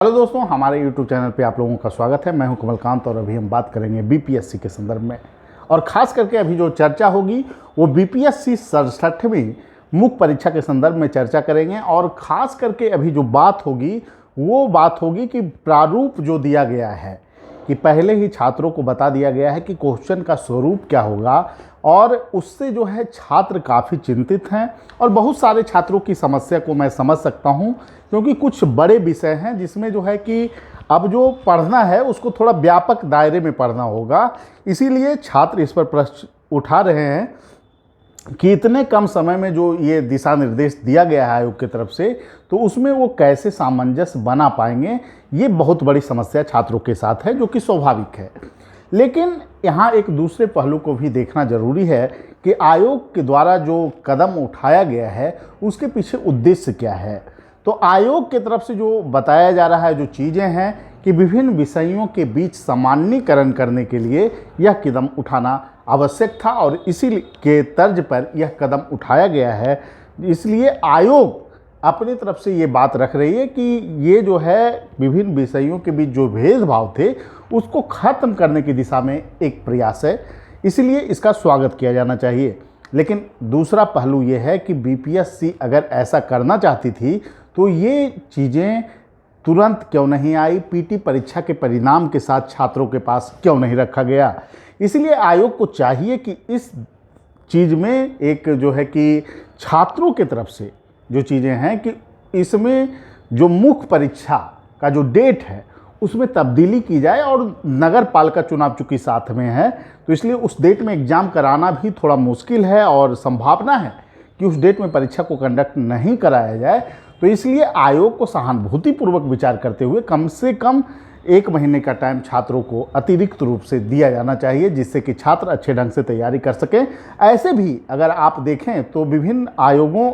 Hello दोस्तों, हमारे YouTube channel पे आप लोगों का स्वागत है। मैं हूं कमलकांत और अभी हम बात करेंगे बीपीएससी के संदर्भ में। और ख़ास करके अभी जो चर्चा होगी वो बीपीएससी 67वीं मुख्य परीक्षा के संदर्भ में चर्चा करेंगे। और ख़ास करके अभी जो बात होगी वो बात होगी कि प्रारूप जो दिया गया है कि पहले ही छात्रों को बता दिया गया है कि क्वेश्चन का स्वरूप क्या होगा, और उससे जो है छात्र काफ़ी चिंतित हैं। और बहुत सारे छात्रों की समस्या को मैं समझ सकता हूं, क्योंकि कुछ बड़े विषय हैं जिसमें जो है कि अब जो पढ़ना है उसको थोड़ा व्यापक दायरे में पढ़ना होगा। इसीलिए छात्र इस पर प्रश्न उठा रहे हैं कि इतने कम समय में जो ये दिशा निर्देश दिया गया है आयोग की तरफ से, तो उसमें वो कैसे सामंजस्य बना पाएंगे। ये बहुत बड़ी समस्या छात्रों के साथ है, जो कि स्वाभाविक है। लेकिन यहाँ एक दूसरे पहलू को भी देखना जरूरी है कि आयोग के द्वारा जो कदम उठाया गया है उसके पीछे उद्देश्य क्या है। तो आयोग की तरफ से जो बताया जा रहा है, जो चीज़ें हैं कि विभिन्न विषयों के बीच सामान्यीकरण करने के लिए यह कदम उठाना आवश्यक था, और इसी के तर्ज पर यह कदम उठाया गया है। इसलिए आयोग अपनी तरफ से ये बात रख रही है कि ये जो है विभिन्न विषयों के बीच जो भेदभाव थे उसको ख़त्म करने की दिशा में एक प्रयास है। इसलिए इसका स्वागत किया जाना चाहिए। लेकिन दूसरा पहलू ये है कि बीपीएससी अगर ऐसा करना चाहती थी तो ये चीज़ें तुरंत क्यों नहीं आई, पीटी परीक्षा के परिणाम के साथ छात्रों के पास क्यों नहीं रखा गया। इसलिए आयोग को चाहिए कि इस चीज़ में एक जो है कि छात्रों की तरफ से जो चीज़ें हैं कि इसमें जो मुख्य परीक्षा का जो डेट है उसमें तब्दीली की जाए। और नगर पालिका चुनाव चूँकि साथ में है, तो इसलिए उस डेट में एग्ज़ाम कराना भी थोड़ा मुश्किल है, और संभावना है कि उस डेट में परीक्षा को कंडक्ट नहीं कराया जाए। तो इसलिए आयोग को सहानुभूतिपूर्वक विचार करते हुए कम से कम 1 महीने का टाइम छात्रों को अतिरिक्त रूप से दिया जाना चाहिए, जिससे कि छात्र अच्छे ढंग से तैयारी कर सकें। ऐसे भी अगर आप देखें तो विभिन्न आयोगों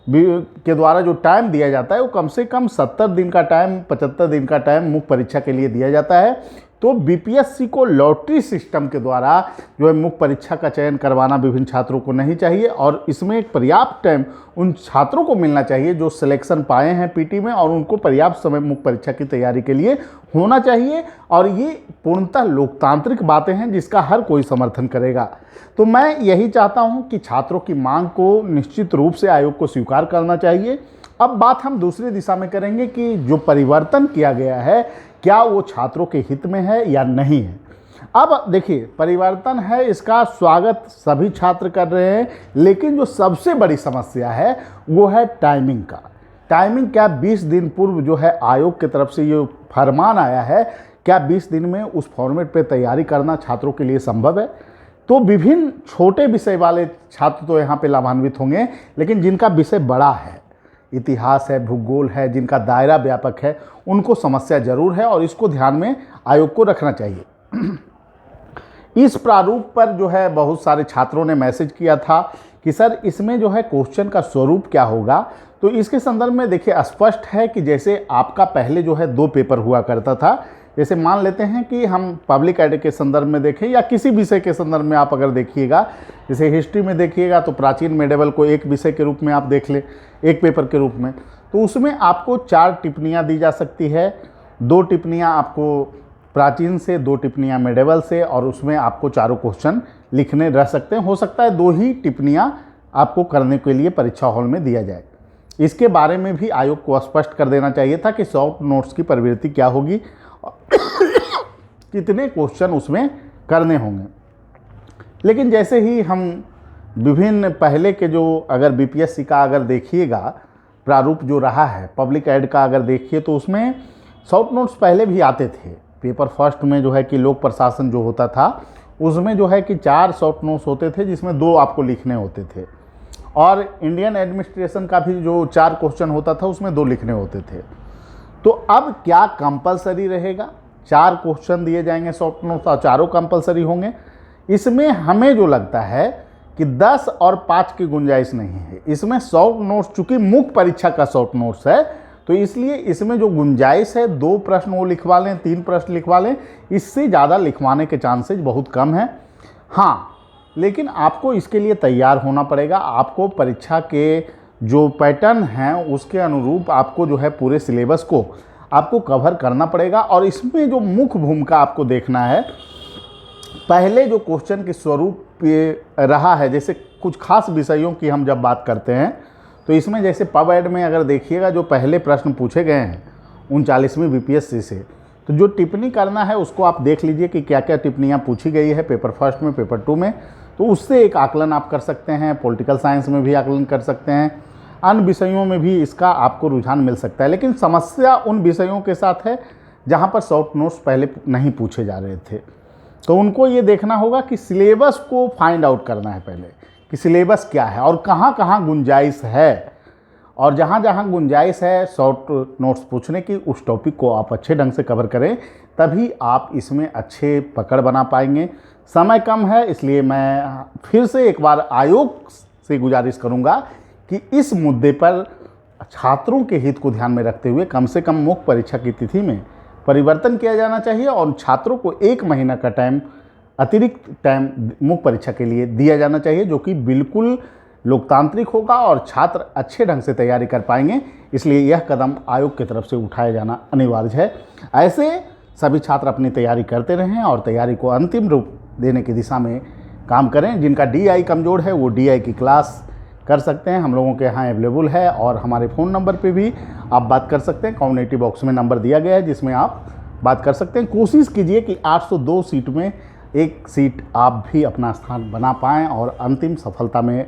के द्वारा जो टाइम दिया जाता है वो कम से कम 70 दिन का टाइम, 75 दिन का टाइम मुख्य परीक्षा के लिए दिया जाता है। तो बीपीएससी को लॉटरी सिस्टम के द्वारा जो है मुख्य परीक्षा का चयन करवाना विभिन्न छात्रों को नहीं चाहिए, और इसमें एक पर्याप्त टाइम उन छात्रों को मिलना चाहिए जो सिलेक्शन पाए हैं पीटी में, और उनको पर्याप्त समय मुख्य परीक्षा की तैयारी के लिए होना चाहिए। और ये पूर्णतः लोकतांत्रिक बातें हैं जिसका हर कोई समर्थन करेगा। तो मैं यही चाहता हूं कि छात्रों की मांग को निश्चित रूप से आयोग को स्वीकार करना चाहिए। अब बात हम दूसरी दिशा में करेंगे कि जो परिवर्तन किया गया है क्या वो छात्रों के हित में है या नहीं है। अब देखिए, परिवर्तन है, इसका स्वागत सभी छात्र कर रहे हैं, लेकिन जो सबसे बड़ी समस्या है वो है टाइमिंग का। टाइमिंग क्या 20 दिन पूर्व जो है आयोग की तरफ से ये फरमान आया है, क्या 20 दिन में उस फॉर्मेट पे तैयारी करना छात्रों के लिए संभव है? तो विभिन्न छोटे विषय वाले छात्र तो यहाँ पे लाभान्वित होंगे, लेकिन जिनका विषय बड़ा है, इतिहास है, भूगोल है, जिनका दायरा व्यापक है, उनको समस्या जरूर है, और इसको ध्यान में आयोग को रखना चाहिए। इस प्रारूप पर जो है बहुत सारे छात्रों ने मैसेज किया था कि सर इसमें जो है क्वेश्चन का स्वरूप क्या होगा। तो इसके संदर्भ में देखिए स्पष्ट है कि जैसे आपका पहले जो है 2 पेपर हुआ करता था, जैसे मान लेते हैं कि हम पब्लिक एड के संदर्भ में देखें या किसी विषय के संदर्भ में आप अगर देखिएगा, जैसे हिस्ट्री में देखिएगा तो प्राचीन मेडिवल को एक विषय के रूप में आप देख लें, एक पेपर के रूप में, तो उसमें आपको 4 टिप्पणियाँ दी जा सकती है। 2 टिप्पणियाँ आपको प्राचीन से, 2 टिप्पणियाँ मेडिवल से, और उसमें आपको चारों क्वेश्चन लिखने रह सकते हैं। हो सकता है 2 ही टिप्पणियाँ आपको करने के लिए परीक्षा हॉल में दिया जाए। इसके बारे में भी आयोग को स्पष्ट कर देना चाहिए था कि शॉर्ट नोट्स की प्रवृत्ति क्या होगी, कितने क्वेश्चन उसमें करने होंगे। लेकिन जैसे ही हम विभिन्न पहले के जो अगर बीपीएससी का अगर देखिएगा प्रारूप जो रहा है, पब्लिक एड का अगर देखिए, तो उसमें शॉर्ट नोट्स पहले भी आते थे। पेपर फर्स्ट में जो है कि लोक प्रशासन जो होता था उसमें जो है कि 4 शॉर्ट नोट्स होते थे, जिसमें 2 आपको लिखने होते थे। और इंडियन एडमिनिस्ट्रेशन का भी जो 4 क्वेश्चन होता था उसमें 2 लिखने होते थे। तो अब क्या कंपलसरी रहेगा? 4 क्वेश्चन दिए जाएंगे शॉर्ट नोट्स, और चारों कंपलसरी होंगे। इसमें हमें जो लगता है कि 10 और 5 की गुंजाइश नहीं है। इसमें शॉर्ट नोट्स चूँकि मुख्य परीक्षा का शॉर्ट नोट्स है, तो इसलिए इसमें जो गुंजाइश है 2 प्रश्न वो लिखवा लें, 3 प्रश्न लिखवा लें, इससे ज़्यादा लिखवाने के चांसेज बहुत कम हैं। हाँ, लेकिन आपको इसके लिए तैयार होना पड़ेगा। आपको परीक्षा के जो पैटर्न हैं उसके अनुरूप आपको जो है पूरे सिलेबस को आपको कवर करना पड़ेगा। और इसमें जो मुख्य भूमिका आपको देखना है, पहले जो क्वेश्चन के स्वरूप ये रहा है, जैसे कुछ खास विषयों की हम जब बात करते हैं तो इसमें जैसे पब एड में अगर देखिएगा जो पहले प्रश्न पूछे गए हैं 39वीं बीपीएससी से, तो जो टिप्पणी करना है उसको आप देख लीजिए कि क्या क्या टिप्पणियाँ पूछी गई है पेपर फर्स्ट में, पेपर 2 में, तो उससे एक आकलन आप कर सकते हैं। पॉलिटिकल साइंस में भी आकलन कर सकते हैं, अन्य विषयों में भी इसका आपको रुझान मिल सकता है। लेकिन समस्या उन विषयों के साथ है जहाँ पर शॉर्ट नोट्स पहले नहीं पूछे जा रहे थे, तो उनको ये देखना होगा कि सिलेबस को फाइंड आउट करना है पहले कि सिलेबस क्या है और कहाँ कहाँ गुंजाइश है, और जहाँ जहाँ गुंजाइश है शॉर्ट नोट्स पूछने की, उस टॉपिक को आप अच्छे ढंग से कवर करें, तभी आप इसमें अच्छे पकड़ बना पाएंगे। समय कम है, इसलिए मैं फिर से एक बार आयोग से गुजारिश करूँगा कि इस मुद्दे पर छात्रों के हित को ध्यान में रखते हुए कम से कम मुख्य परीक्षा की तिथि में परिवर्तन किया जाना चाहिए और छात्रों को 1 महीना का टाइम, अतिरिक्त टाइम मुख्य परीक्षा के लिए दिया जाना चाहिए, जो कि बिल्कुल लोकतांत्रिक होगा और छात्र अच्छे ढंग से तैयारी कर पाएंगे। इसलिए यह कदम आयोग की तरफ से उठाया जाना अनिवार्य है। ऐसे सभी छात्र अपनी तैयारी करते रहें और तैयारी को अंतिम रूप देने की दिशा में काम करें। जिनका DI कमज़ोर है वो DI की क्लास कर सकते हैं, हम लोगों के यहाँ अवेलेबल है, और हमारे फ़ोन नंबर पे भी आप बात कर सकते हैं। कम्युनिटी बॉक्स में नंबर दिया गया है जिसमें आप बात कर सकते हैं। कोशिश कीजिए कि 802 सीट में 1 सीट आप भी अपना स्थान बना पाएँ और अंतिम सफलता में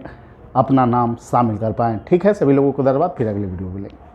अपना नाम शामिल कर पाएँ। ठीक है, सभी लोगों को धन्यवाद, फिर अगले वीडियो मिलेंगे।